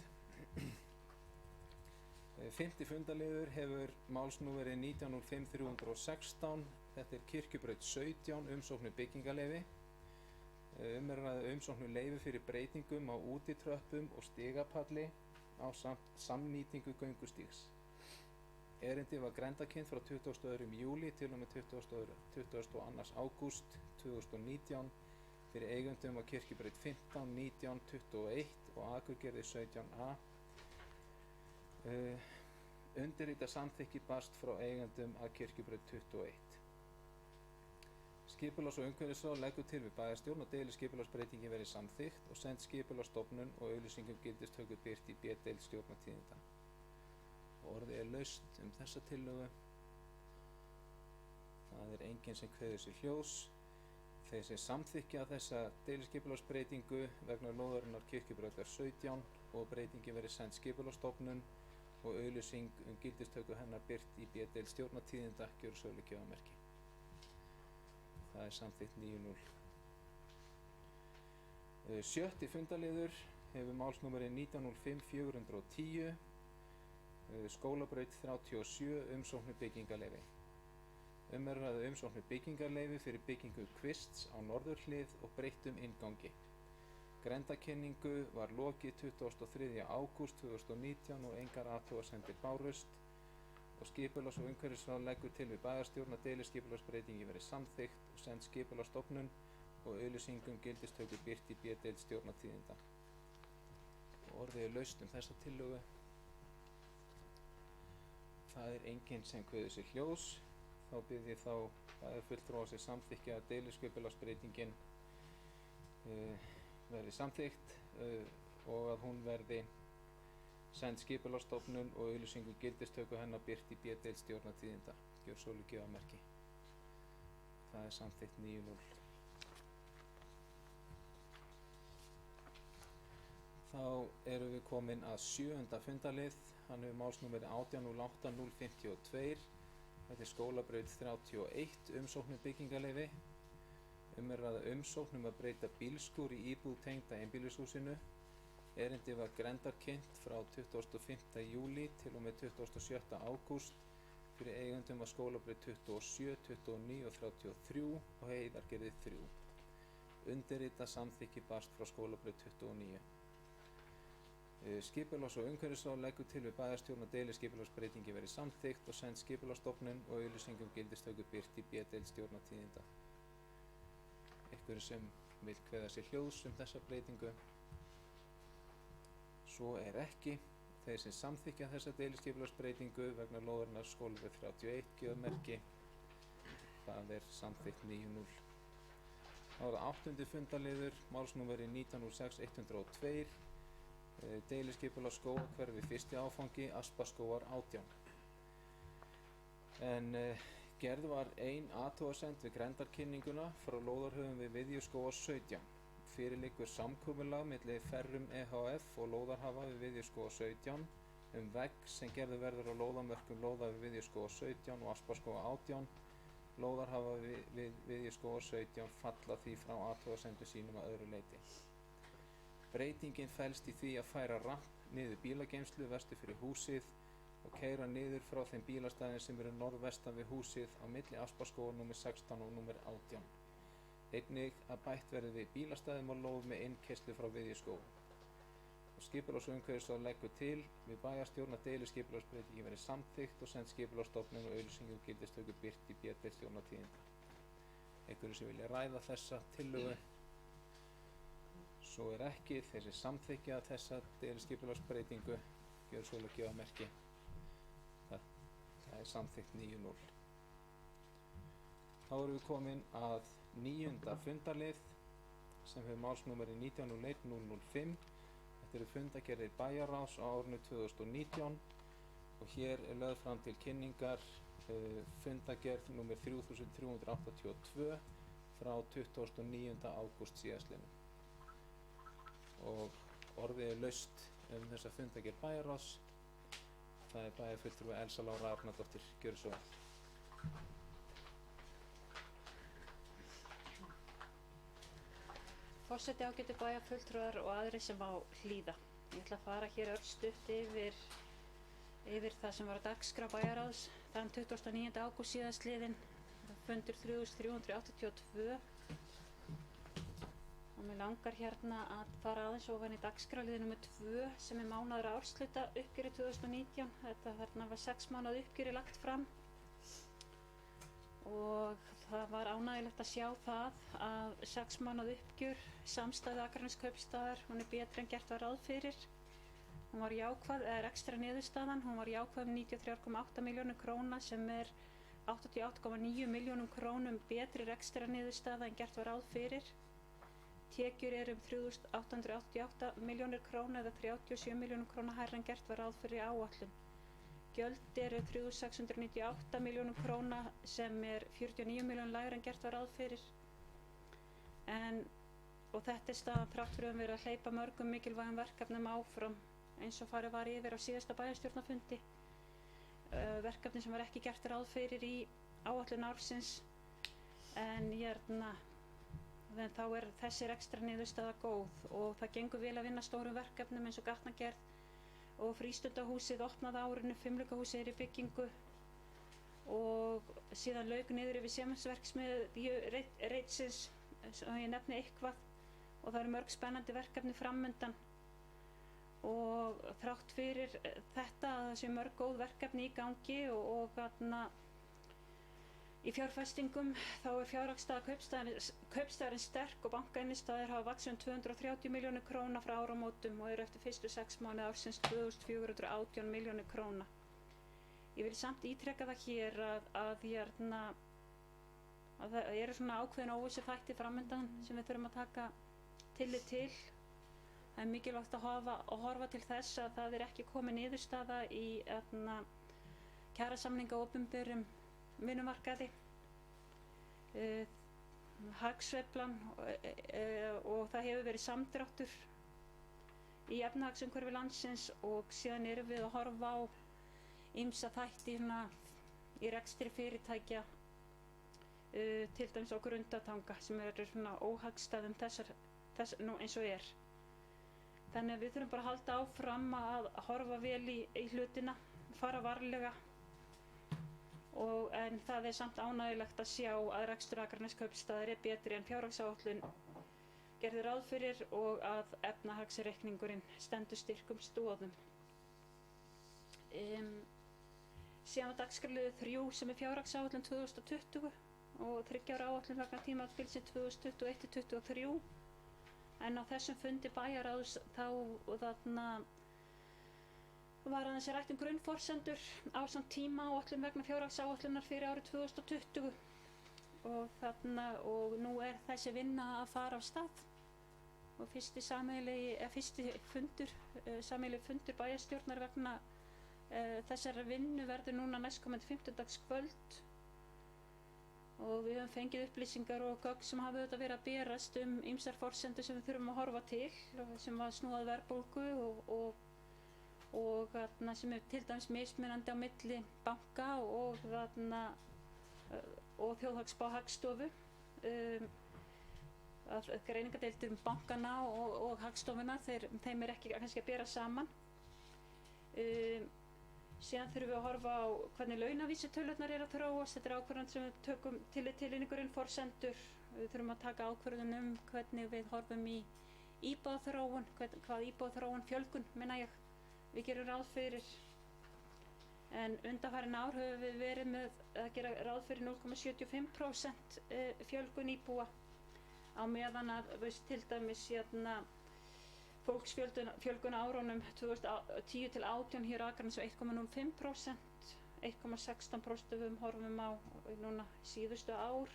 5. fundarliður hefur málsnúmeri 1905-316. Þetta er Kirkjubraut 17 umsóknu byggingarleyfi. Er að ræða umsóknu leyfi fyrir breytingum á útitröppum og stigapalli á samnýtingu göngustígs. Erindi var grenndarkynnt frá 22. júlí til og með 22. ágúst 2019 fyrir eigendum á Kirkjubraut 15, 19, 21 og Akurgerði 17a. Undirrita samþykki barst frá eigendum að Kirkjubraut 21. Skipulags- og umhverfisráð leggur til við bæjarstjórn og deiliskipulagsbreytingi verði samþykkt og send skipulagsstofnun og auglýsingum gildistöku birt í B-deild stjórnartíðinda. Orðið er laust þessa tillögu. Það er enginn sem kveður sér hljóðs. Þeir sem samþykkja þessa deiliskipulagsbreytingu vegna lóðarinnar Kirkjubrautar 17 og breytingin verið send Skipulagsstofnun og auglýsing gildistöku hennar birt í B-deild Stjórnartíðinda gjörsölugjafmerki. Það er samþykkt 9-0. Sjötti fundaliður hefur málsnúmerið 1905-410, skólabraut 37, umsóknir byggingarleyfi. Er að ræða umsóknir byggingarleyfi fyrir byggingu kvists á norðurhlið og breyttum inngangi. Grenndarkynningu var lokið 23. ágúst 2019 og engar athugasemdir bárust og skipulags- og umhverfisráð leggur til við bæjarstjórn að deiliskipulagsbreytingi verið samþykkt og send Skipulagsstofnun og auglýsingum gildistöku birt í B-deild Stjórnartíðinda. Og orðið er laust þessa tillögu. Það er enginn sem kveður sér hljóðs. Þá bið ég þá bæjarfulltrúa sem samþykkja að deiliskipulagsbreytingin verði samþykkt og að hún verði send Skipulagsstofnun og auglýsingu gildistöku hennar birt í B-deild Stjórnartíðinda gjörsölugjafmerki. Það er samþykkt 9-0. Þá erum við komin að 7. fundalið. Hann hefur málsnúmerið 1808-052. Þetta er skólabraut 31, umsóknir byggingarleyfi. Er að ræða umsókn að breyta bílskúr í íbúð tengda einbýlishúsinu. Erindi var grenndarkynnt frá 25. júlí til og með 27. ágúst fyrir eigendum að skólabraut 27, 29 og 33 og Heiðargerði 3. Undirrita samþykki barst frá skólabraut 29. Skipulags- og umhverfisráð leggur til við bæjarstjórn að deiliskipulagsbreytingi verið samþykkt og send Skipulagsstofnun og auglýsingum gildistöku birt í B-deild Stjórnartíðinda. Einhverju sem vil kveða sér hljóðs þessa breytingu? Svo er ekki. Þeir sem samþykkja þessa deiliskipulagsbreytingu vegna lóðarinnar skólabraut 31 gjöfmerki. Það er samþykkt 9-0. Þá er það 8. fundaliður, málsnúmerið 1906-102. Deiliskipulag skógarhverfi 1. áfangi, Aspaskógar 18. En gerð var ein athugasemd við grenndarkynninguna frá lóðarhöfum við Viðjuskógar 17. Fyrir liggur samkomulag milli Ferrum EHF og lóðarhafa við Viðjuskógar 17 vegg sem gerður verður á lóðamörkum lóða við Viðjuskógar 17 og Aspaskógar 18. Lóðarhafa við Viðjuskógar 17 falla því frá athugasemdum sínum að öðru leyti. Breytingin felst í því að færa ramp niður bílageymslu vestur fyrir húsið og keyra niður frá þeim bílastæðin sem eru norðvestan við húsið á milli Aspaskógar nr. 16 og nr. 18. Einnig að bætt verði við bílastæðum og lóð með innkeyrslu frá Viðjuskógum. Skipulags- og umhverfisráð leggur til við bæjarstjórn að deiliskipulagsbreytingi verið samþykkt og send Skipulagsstofnun og auglýsingum gildistöku birt í B-deild Stjórnartíðinda. Einhverju sem vilja ræða þessa tillögu? Svo er ekki. Þeir sem samþykkja þessa deiliskipulagsbreytingu gjörsölugjafmerki. Það er samþykkt 9-0. Þá erum við komin að 9. fundarlið sem hefur málsnúmerið 1901-005. Þetta eru fundargerðir bæjarráðs á árinu 2019 og hér er lögð fram til kynningar fundargerð nr. 3382 frá 29. ágúst síðastliðnum. Og orðið er laust þessa fundargerð bæjarráðs. Það er bæjarfulltrúi Elsa Lára Arnardóttir, gjörðu svo vel. Forseti, ágætu bæjarfulltrúar og aðrir sem á hlýða. Ég ætla að fara hér örstutt yfir það sem var á dagskrá bæjarráðs þann 29. ágúst síðastliðinn, fundur 3382. Og mér langar hérna að fara aðeins ofan í dagskrárliði nr. 2 sem er mánaðar ársluta uppgjöri 2019. Þetta þarna var 6 mánaða uppgjöri lagt fram og það var ánægjulegt að sjá það að 6 mánaða uppgjör samstæðu Akraneskaupstaðar, hún er betri en gert var ráð fyrir. Hún var jákvæð, eða ekstra niðurstaðan, hún var jákvæð 93,8 milljónum króna sem er 88,9 milljónum krónum betri ekstra niðurstaða en gert var ráð fyrir. Tekjur eru 3.888 milljónir króna eða 37 milljónum króna hærra en gert var ráð fyrir áætlun. gjöld eru 3.698 milljónum króna sem er 49 milljónum lægra en gert var ráð fyrir. Og þetta er staðan þrátt fyrir að vera að hleypa mörgum mikilvægum verkefnum áfram eins og farið var yfir á síðasta bæjarstjórnarfundi. Verkefni sem var ekki gert ráð fyrir í áætlun ársins, en þá er þessi ekstra niðurstaða góð og það gengur vel að vinna stórum verkefnum eins og gatnagerð og frístundahúsið opnað á árinu, fimleikahúsið er í byggingu og síðan lauk niður yfir Sementsverksmiðju Reitsins, svo ég nefni eitthvað, og það eru mörg spennandi verkefni framundan. Og þrátt fyrir þetta að það séu mörg góð verkefni í gangi og í fjárfestingum þá er fjárhagsstaða kaupstaðarins sterk og bankainnistæður hafa vaxið 230 milljónir króna frá áramótum og eru eftir fyrstu 6 mánuði ársins 2.418 milljónir króna. Ég vil samt ítreka það hér að það eru svona ákveðin óvissu þættir framundan sem við þurfum að taka tillit til. Það er mikilvægt að horfa til þess að það er ekki komin niðurstaða í kjarasamninga á opinberum vinnumarkaði, hagsveiflan og það hefur verið samdráttur í efnahagsumhverfi landsins og síðan erum við að horfa á ýmsa þætti í rekstri fyrirtækja, til dæmis á Grundartanga sem eru svona óhagstæðum nú eins og er. Þannig að við þurfum bara að halda áfram að horfa vel í hlutina, fara varlega, en það er samt ánægjulegt að sjá að rekstur Akraneskaupstaðar er betri en fjárhagsáætlun gerði ráð fyrir og að efnahagsreikningurinn stendur styrkum stoðum. Síðan á dagskrárliður 3 sem er fjárhagsáætlun 2020 og 3 ára áætlun vegna tímabilsins 2021-2023. En á þessum fundi bæjarráðs var aðeins rætt grunnforsendur ásamt tímaáætlun vegna fjárhagsáætlunar fyrir árið 2020 og nú er þessi vinna að fara af stað og fyrsti sameiginlegi fundur bæjarstjórnar vegna þessara vinnu verður núna næstkomandi fimmtudagskvöld. Og við höfum fengið upplýsingar og gögn sem hafa auðvitað verið að berast ýmsar forsendur sem við þurfum að horfa til sem var snúað verðbólgu og sem er til dæmis mismunandi á milli banka og þjóðhagsspá Hagstofu. Að greiningardeildir bankana og Hagstofuna, þeim er ekki kannski að bera saman. Síðan þurfum við að horfa á hvernig launavísitölurnar eru að þróast. Þetta er ákvörðun sem við tökum tillit til inn í grunnforsendur. Við þurfum að taka ákvörðun hvernig við horfum í íbúðaþróun, hvað íbúðaþróun fjölgun, við gerum ráð fyrir. En undanfarin ár höfum við verið með að gera ráð fyrir 0,75% fjölgun íbúa á meðan að til dæmis fólksfjölgun á árunum 2010 til 2018 hér á Akranesi 1,05%, 1,16% við horfum á núna síðustu ár.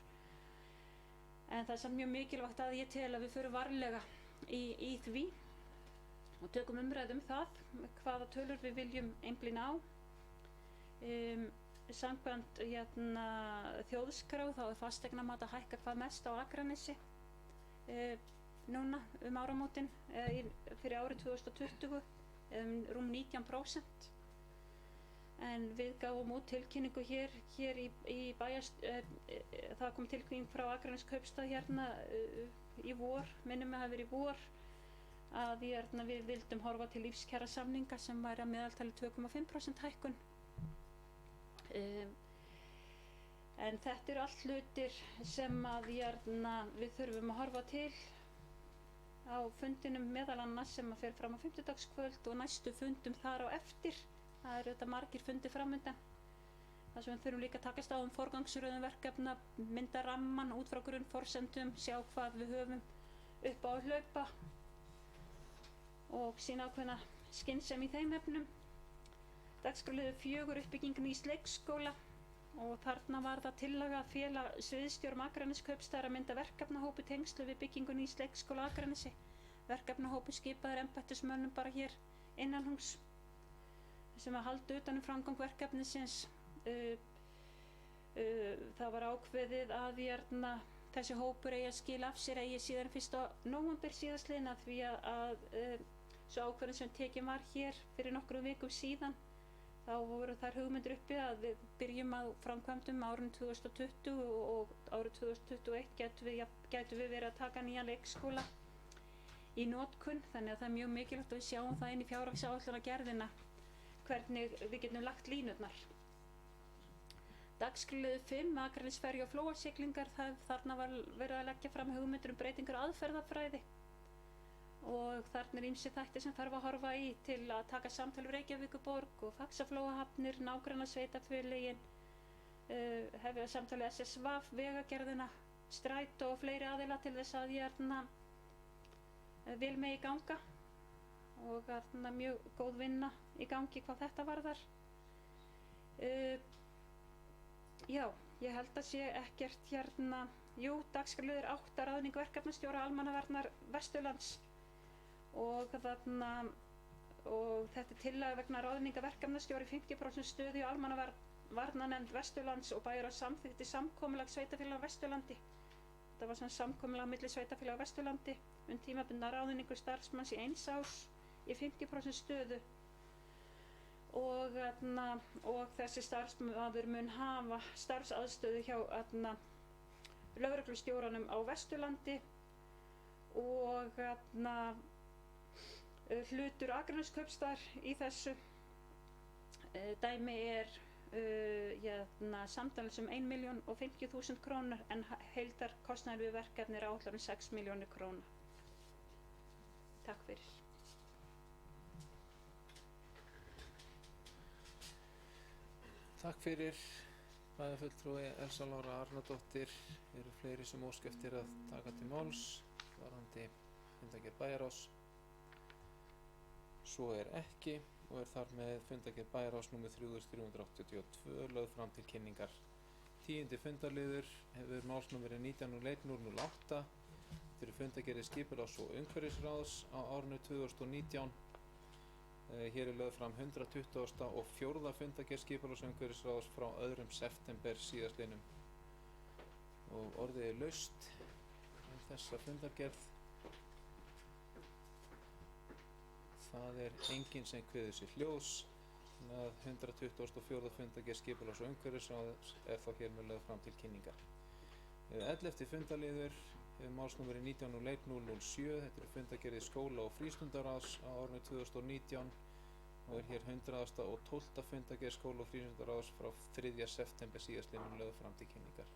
En það er samt mjög mikilvægt að ég tel að við förum varlega í því og tökum umræðu það hvaða tölur við viljum einblína á. Samkvæmt þjóðskrá þá er fasteignamat að hækka hvað mest á Akranesi núna áramótin fyrir árið 2020 rúm 19%. En við gáum út tilkynningu hér í það kom tilkynning frá Akraneskaupstað í vor, minnum mig að hafi verið í vor, að við vildum horfa til lífskjarasamninga sem væri að meðaltali 2,5% hækkun. En þetta eru allt hlutir sem við þurfum að horfa til á fundinum meðal annars sem fer fram á fimmtudagskvöld og næstu fundum þar á eftir. Það eru þetta margir fundir framundan. Það sem við þurfum líka að takast á forgangsröðun verkefna, mynda ramman út frá grunnforsendum, sjá hvað við höfum upp á að hlaupa og sýna ákveðna skynsemi í þeim efnum. Dagskrárliður 4 uppbygging nýs leikskóla og þarna var það tillaga að fela sviðsstjórum Akraneskaupstaðar að mynda verkefnahóp í tengslu við byggingu nýs leikskóla á Akranesi. Verkefnahópur skipaður embættismönnum bara hér innanhús. sem að halda utan framgang verkefnisins. Það var ákveðið að þessi hópur eigi að skila af sér eigi síðan 1. nóvember síðastliðinn, af því að svo ákveðin sem tekin var hér fyrir nokkrum vikum síðan, þá voru þar hugmyndir uppi að við byrjum á framkvæmdum árinu 2020 og árið 2021 gætum við verið að taka nýjan leikskóla í notkun, þannig að það er mjög mikilvægt að við sjáum það inn í fjárhagsáætlunargerðina hvernig við getum lagt línurnar. Dagskrárliður 5, Akranesferju og flóasiglingar, þarna var verið að leggja fram hugmyndir aðferðafræði og þarna ýmsir þættir sem þarf að horfa í til að taka samtal við Reykjavíkurborg og Faxaflóahafnir, nágrannasveitarfélögin, hefja samtal við SSV, Vegagerðina, Strætó og fleiri aðila til þess að vel megi ganga, og mjög góð vinna í gangi hvað þetta varðar. Já, ég held að sé ekkert dagskrárliður 8, ráðning verkefnastjóra Almannavarnar Vesturlands, og þetta er tillaga vegna ráðningar verkefnastjóra í 50% stöðu í Almannavarnanefnd Vesturlands og bæjarráð samþykkti samkomulag sveitarfélaga á Vesturlandi. Þetta var samkomulag milli sveitarfélaga á Vesturlandi tímabundna ráðningu starfsmanns í 1 árs í 50% stöðu, og þessi starfsmaður mun hafa starfsaðstöðu hjá lögreglustjóranum á Vesturlandi, og hlutur Akraneskaupstaðar í þessu dæmi samtals 1.050.000 krónur, en heildarkostnaður við verkefni er áætlaður 6 milljónir króna. Takk fyrir. Takk fyrir, bæjarfulltrúi Elsa Lára Arnardóttir. Eru fleiri sem óska eftir að taka til máls varðandi fundargerð bæjarráðs? Svo er ekki og er þar með fundargerð bæjarráðs nr. 3382 lögð fram til kynningar. 10. fundarliður hefur málsnúmerið 19.01.008. Þetta eru fundargerðir skipulags- og umhverfisráðs á árinu 2019. Hér er lögð fram 124. fundargerð skipulags- og umhverfisráðs frá 2. september síðastliðnum. Og orðið er laust þessa fundargerð. Það er enginn sem kveður sér hljóðs, þannig að 124. fundargerð skipulags- og umhverfisráðs er þá hér með lögð fram til kynningar. 11. fundarliður hefur málsnúmerið 19.01.007. Þetta eru fundargerðir skóla- og frístundaráðs á árinu 2019 og er hér 112. fundargerð skóla- og frístundaráðs frá 3. september síðastliðnum lögð fram til kynningar.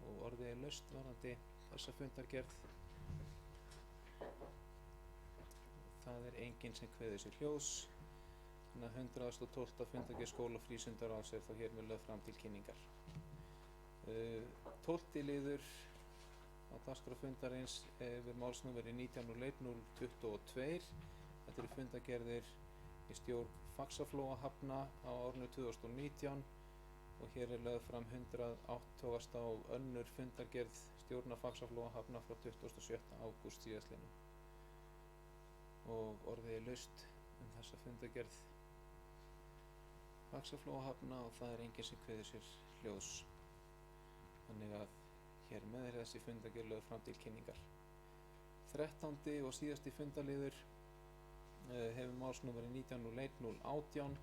Og orðið er laust varðandi þessa fundargerð. Það er enginn sem kveður sér hljóðs, þannig að 112. fundargerð skóla- og frístundaráðs er þá hér með lögð fram til kynningar. 12. liður á dagskrá fundarins hefur málsnúmerið 19.01.022. Þetta eru fundargerðir í stjórn Faxaflóahafna á árinu 2019 og hér er lögð fram 180. og önnur fundargerð stjórnar Faxaflóahafna frá 27. ágúst síðastliðnum. Og orðið er laust þessa fundargerð Faxaflóahafna og það er enginn sem kveður sér hljóðs. Þannig að hér með er þessi fundargerð lögð fram til kynningar. 13. og síðasti fundarliður hefur málsnúmerið 19.01.018.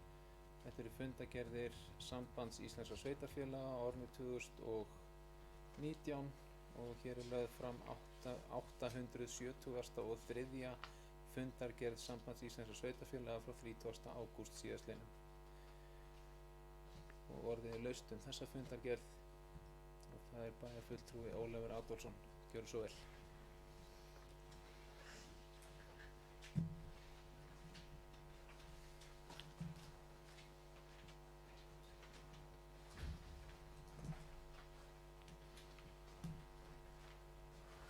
Þetta eru fundargerðir Sambands Íslenskra sveitarfélaga á árinu 2019 og hér er lögð fram 873. fundargerð Sambands Íslenskra sveitarfélaga frá 30. ágúst síðastliðnum. Og orðið er laust þessa fundargerð. Það er bæjarfulltrúi Ólafur Adolfsson. Gjörðu svo vel.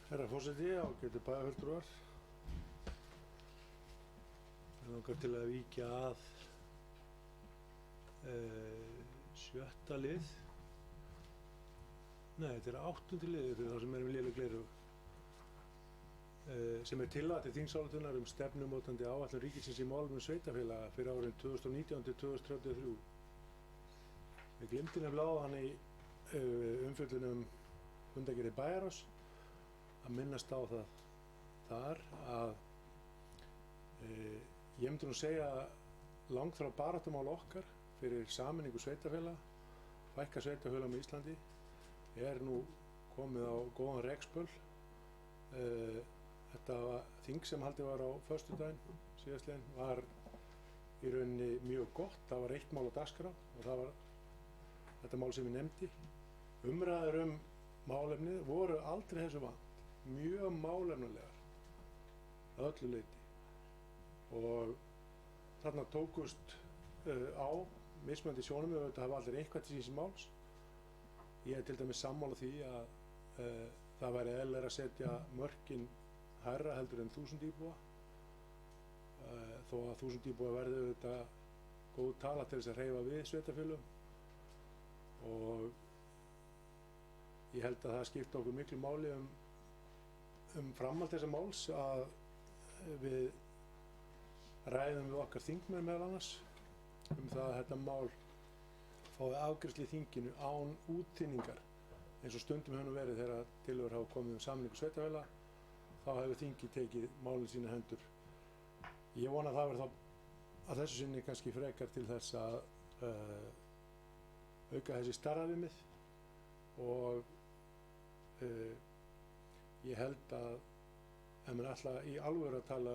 Herra forseti, ágætu bæjarfulltrúar. Mig langar til að víkja að 7. lið. Nei, þetta er 8. liður fyrir þá sem erum léleg gleraugu. sem tillaga til þingsályktunar stefnumótandi áætlun ríkisins í málefnum sveitarfélaga fyrir árin 2019 til 2033. Við gleymdum nefnilega áðan í umfjöllun fundargerð bæjarráðs að minnast á það þar að ég myndi nú segja langþráð baráttumál okkar fyrir sameiningu sveitarfélaga, fækka sveitarfélagum í Íslandi, nú komið á góðan rekspöl. Þetta þing sem haldið var á föstudaginn síðastliðinn var í rauninni mjög gott. Það var eitt mál á dagskrá og það var þetta mál sem ég nefndi. Umræður málefnið voru aldrei þessu vant, mjög málefnulegar að öllu leyti og þarna tókust á mismunandi sjónarmið og þetta hafa allir eitthvað til síns máls. Ég til dæmis sammála því að það væri eðlilegra að setja mörkin hærra heldur en 1000 íbúa, þó að 1000 íbúa verði auðvitað góð tala til þess að hreyfa við sveitarfélögum og ég held að það skipta okkur miklu máli framhald þessa máls að við ræðum við okkar þingmenn meðal annars það að þetta mál fái afgreiðslu í þinginu án útþynningar eins og stundum hefur verið þegar tillögur hafa komið sameiningu sveitarfélaga, þá hefur þingið tekið málin sína hendur. Ég vona að það verði þá að þessu sinni kannski frekar til þess að auka þessi starfimið og ég held að ef maður ætla í alvöru að tala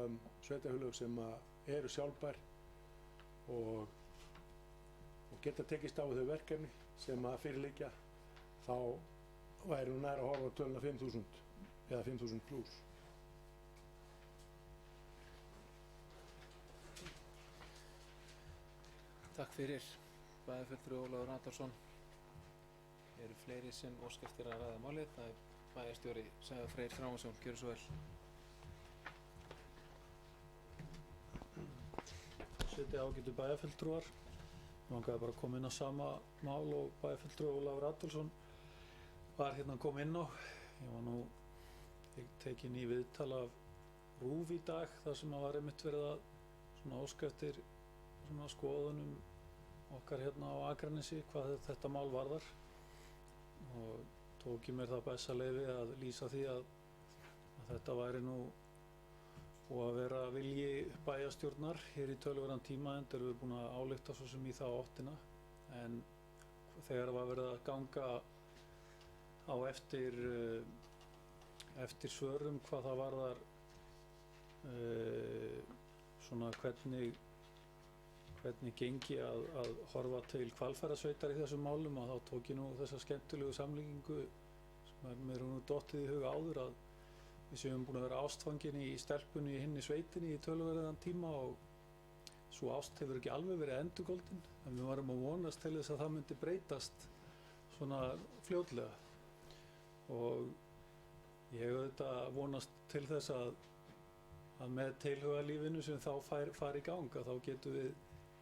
sveitarfélög sem eru sjálfbær og geta tekist á þau verkefni sem fyrirliggja, þá væri nú nær að horfa á töluna 5.000 eða 5.000 pluss. Takk fyrir, bæjarfulltrúi Ólafur Adolfsson. Eru fleiri sem óska eftir að ræða málið? Það bæjarstjóri Sævar Freyr Þráinsson, gjörðu svo vel. Forseti, ágætu bæjarfulltrúar. Ég langaði bara að koma inn á sama mál og bæjarfulltrúi Ólafur Adolfsson var hérna að koma inn á. Ég var nú tekinn í viðtal af RÚV í dag þar sem var einmitt verið að svona óska eftir svona skoðunum okkar hérna á Akranesi hvað þetta mál varðar og tók ég mér það besta leyfi að lýsa því að þetta væri nú og að vera vilji bæjarstjórnar hér í töluverðan tíma enda erum við búin að álykta svo sem í þá áttina en þegar það var verið að ganga á eftir svörum hvað það varðar svona hvernig gengi að horfa til Hvalfjarðarsveitar í þessum málum og þá tók ég nú þessa skemmtilegu samlíkingu sem mér nú dottið í huga áður að við séum búin að vera ástfangin í stelpunni í hinni sveitinni í töluverðan tíma og svo ást hefur ekki alveg verið endurgoldin en við varum að vonast til þess að það myndi breytast svona fljótlega og ég auðvitað vonast til þess að með tilhugalífinu sem þá fari í gang að þá getum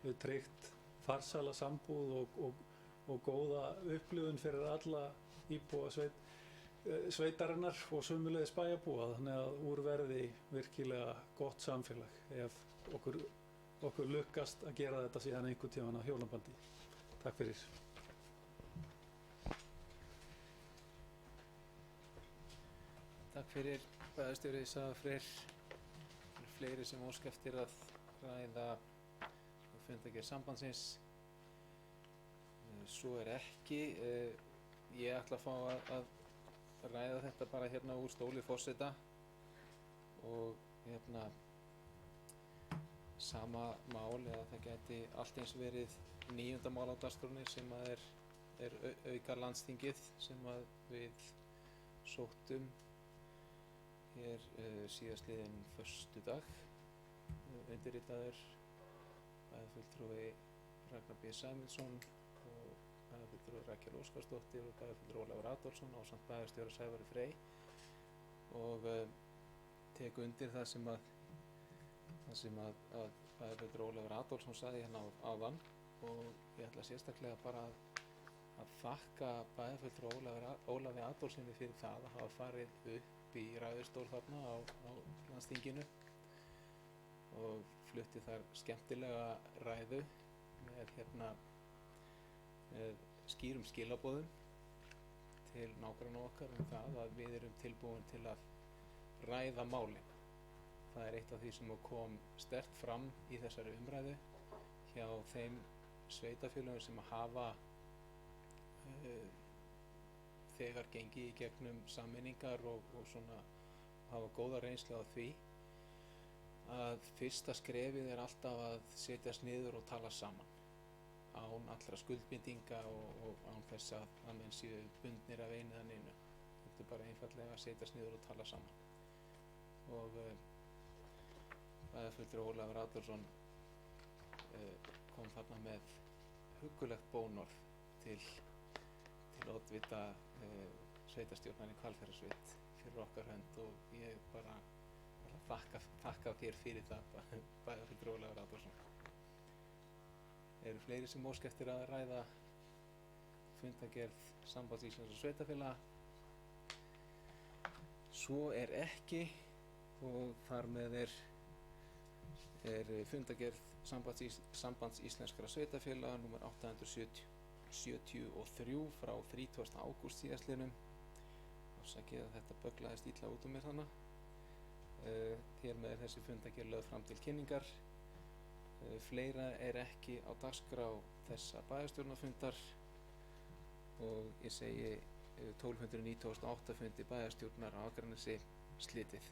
við tryggt farsæla sambúð og góða upplifun fyrir alla íbúa sveitarinnar og sömuleiðis bæjarbúa þannig að úr verði virkilega gott samfélag ef okkur lukkast að gera þetta síðan einhvern tímann á hjólabandi. Takk fyrir. Takk fyrir, bæjarstjóri Sævar Freyr. Það eru fleiri sem óska eftir að ræða fundargerð sambandsins. Svo er ekki. Ég ætla að fá að ræða þetta bara hérna úr stóli forseta og hérna sama mál eða það gæti allt eins verið 9. mál á dagskránni sem er auka landsþingið sem við sóttum hér síðastliðinn föstudag undirritaður bæjarfulltrúi Ragnar B. Sæmundsson og bæjarfulltrúi Rakel Óskarsdóttir og bæjarfulltrúi Ólafur Adolfsson ásamt bæjarstjóra Sævari Frey og tek undir það sem að bæjarfulltrúi Ólafur Adolfsson sagði hérna áðan og ég ætla sérstaklega bara að þakka bæjarfulltrúi Ólafi Adolfssoni fyrir það að hafa farið upp upp í ræðustól þarna á landsþinginu og flutti þar skemmtilega ræðu með skýrum skilaboðum til nágranna okkar það að við erum tilbúin til að ræða málin. Það eitt af því sem kom sterkt fram í þessari umræðu hjá þeim sveitarfélögum sem hafa þegar gengið í gegnum sameiningar og svona hafa góða reynslu á því að fyrsta skrefið alltaf að setjast niður og tala saman án allra skuldbindinga og án þess að menn séu bundnir af einu eða neinu. Þetta bara einfallega að setjast niður og tala saman. Og bæjarfulltrúi Ólafur Adolfsson kom þarna með huggulegt bónorð til oddvita sveitarstjórnar í Hvalfjarðarsveit fyrir okkar hönd og ég bara þakka þér fyrir það, bæjarfulltrúi Ólafur Adolfsson. Eru fleiri sem óska eftir að ræða fundargerð Sambands íslenskra sveitarfélaga? Svo ekki og þar með er fundargerð Sambands íslenskra sveitarfélaga nr. 873 frá 30. ágúst síðastliðnum. Ásakið að þetta böglaðist illa út mér þarna. Hér með þessi fundargerð lögð fram til kynningar. Fleira ekki á dagskrá þessa bæjarstjórnarfundar og ég segi 1298 fundi bæjarstjórnar á Akranesi slitið.